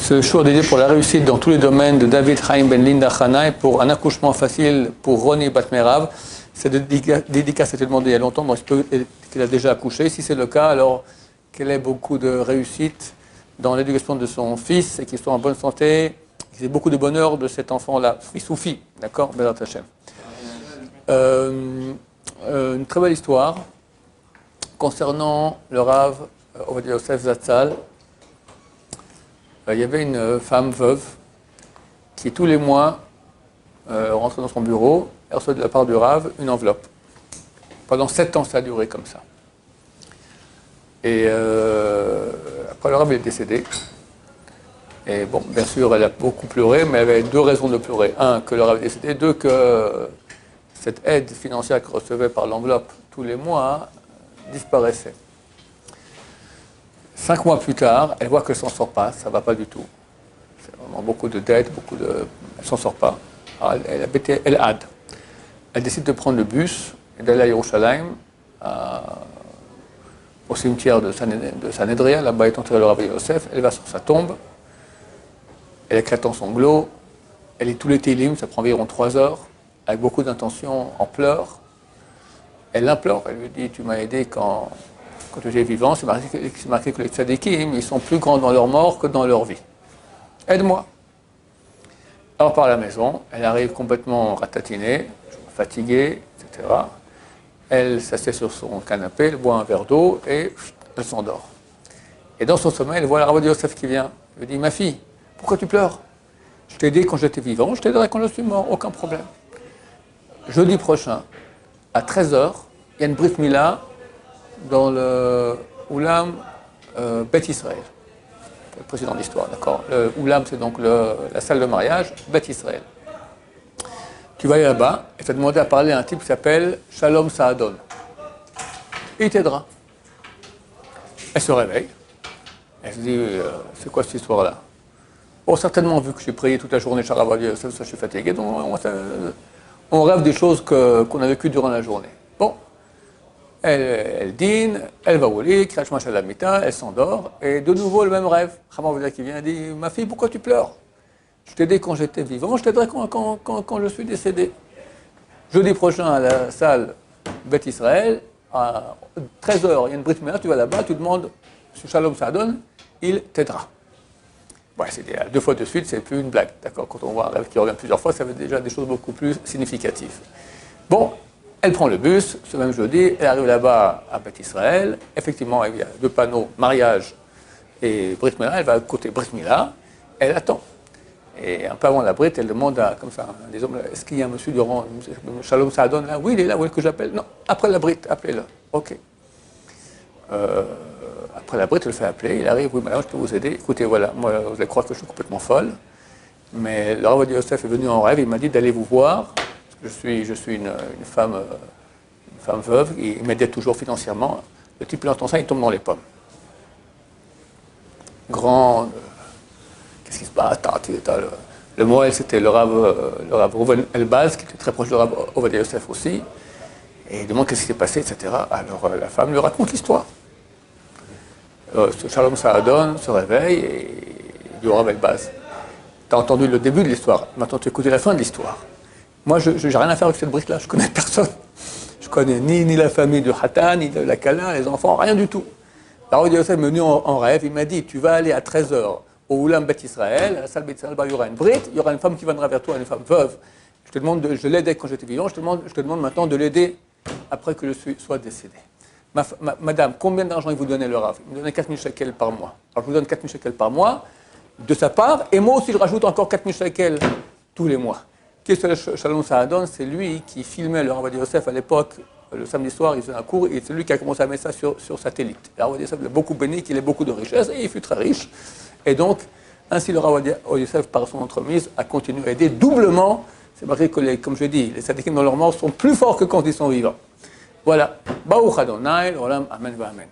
Ce jour dédié pour la réussite dans tous les domaines de David Chaim Ben Linda Hanaï pour un accouchement facile pour Ronnie Batmerav. Cette dédicace a été demandée il y a longtemps, donc il se peut qu'il a déjà accouché. Si c'est le cas, alors qu'elle ait beaucoup de réussite dans l'éducation de son fils et qu'il soit en bonne santé, qu'il ait beaucoup de bonheur de cet enfant-là, fils ou fille, d'accord, Bezrat Hashem. Une très belle histoire concernant le Rav Ovadia Yosef Zatzal. Il y avait une femme veuve qui, tous les mois, rentrait dans son bureau et recevait de la part du Rav une enveloppe. Pendant 7 ans, ça a duré comme ça. Et après, le Rav est décédé. Et bon, bien sûr, elle a beaucoup pleuré, mais elle avait 2 raisons de pleurer. 1, que le Rav est décédé. 2, que cette aide financière qu'elle recevait par l'enveloppe tous les mois disparaissait. 5 mois plus tard, elle voit qu'elle ne s'en sort pas, ça ne va pas du tout. C'est vraiment beaucoup de dettes, elle ne s'en sort pas. Alors elle habitait El Had. Elle décide de prendre le bus et d'aller à Yerushalayim, au cimetière de Sanhedria. Là-bas est enterré le Rav Yosef. Elle va sur sa tombe, elle éclate en sanglots, elle lit tous les télim, ça prend environ 3 heures, avec beaucoup d'intention, en pleurs. Elle l'implore, elle lui dit « Tu m'as aidé quand tu étais vivant, c'est marqué que les tzadikim, ils sont plus grands dans leur mort que dans leur vie. Aide-moi. » Alors par la maison, elle arrive complètement ratatinée, fatiguée, etc. Elle s'assied sur son canapé, elle boit un verre d'eau et elle s'endort. Et dans son sommeil, elle voit la Rav Yosef qui vient. Elle lui dit « Ma fille, pourquoi tu pleures? Je t'ai aidé quand j'étais vivant, je t'aiderai quand je suis mort, aucun problème. » Jeudi prochain, à 13h, il y a une brit mila dans le Oulam Beth Israël. Le précédent d'histoire, d'accord. Le Oulam, c'est donc la salle de mariage, Beth Israël. Tu vas aller là-bas et tu vas demander à parler à un type qui s'appelle Shalom Saadon. Et il t'aidera. Elle se réveille. Elle se dit, c'est quoi cette histoire-là? Bon, certainement, vu que j'ai prié toute la journée, ça, je suis fatigué, donc on rêve des choses qu'on a vécues durant la journée. Bon. Elle dîne, elle va au lit, elle s'endort, et de nouveau le même rêve. Ramon qui vient et dit « Ma fille, pourquoi tu pleures? Je t'ai aidé quand j'étais vivant, je t'aiderai quand je suis décédé. » Jeudi prochain à la salle Beth Israël, à 13h, il y a une brit mila, tu vas là-bas, tu demandes « Shalom Saadon », il t'aidera. Ouais, c'est 2 fois de suite, c'est plus une blague, d'accord? Quand on voit un rêve qui revient plusieurs fois, ça veut déjà des choses beaucoup plus significatives. Bon. Elle prend le bus, ce même jeudi, elle arrive là-bas à Beth Israël. Effectivement, il y a 2 panneaux, mariage et Brit Mila. Elle va à côté Brit Mila, elle attend. Et un peu avant la Brit, elle demande à, comme ça, des hommes, est-ce qu'il y a un monsieur durant Shalom Saadon là? Oui, il est là, où est-ce que j'appelle? Non, après la Brit, appelez-le. Ok. Après la Brit, elle le fait appeler, il arrive, oui, madame, je peux vous aider. Écoutez, voilà, moi, vous allez croire que je suis complètement folle, mais le Rav Yosef est venu en rêve, il m'a dit d'aller vous voir. Je suis une femme veuve, il m'aidait toujours financièrement. Le type l'entend ça, il tombe dans les pommes. Grande, qu'est-ce qui se passe? Le Moël, c'était le Rav Reuven Elbaz, qui était très proche du Rav Ovadia Yosef aussi. Et il demande qu'est-ce qui s'est passé, etc. Alors la femme lui raconte l'histoire. Shalom Saadon se réveille et il dit au Rav Elbaz, t'as entendu le début de l'histoire, maintenant tu écoutes la fin de l'histoire. Moi, je n'ai rien à faire avec cette brique-là, je ne connais personne. Je ne connais ni la famille de Hatan, ni de la Kala, les enfants, rien du tout. La Rav Yosef est venu en rêve, il m'a dit, tu vas aller à 13h au Oulam Beth Israël, à la salle Beth Israël, il y aura une brique, il y aura une femme qui viendra vers toi, une femme veuve. Je l'aidais quand j'étais vivant, je te demande maintenant de l'aider après que je sois décédé. Madame, combien d'argent il vous donnait le Rav? Il me donnait 4000 shekels par mois. Alors je vous donne 4000 shekels par mois, de sa part, et moi aussi je rajoute encore 4000 shekels tous les mois. Qui est Shalom Saadon? C'est lui qui filmait le Rav Yosef à l'époque, le samedi soir, il faisait un cours, et c'est lui qui a commencé à mettre ça sur satellite. Le Rav Yosef l'a beaucoup béni, qu'il ait beaucoup de richesses, et il fut très riche. Et donc, ainsi le Rav Yosef, par son entremise, a continué à aider doublement. C'est marqué que, comme je dis, les tzadikim dans leur mort sont plus forts que quand ils sont vivants. Voilà. Baruch Adonai, Olam, Amen, Amen.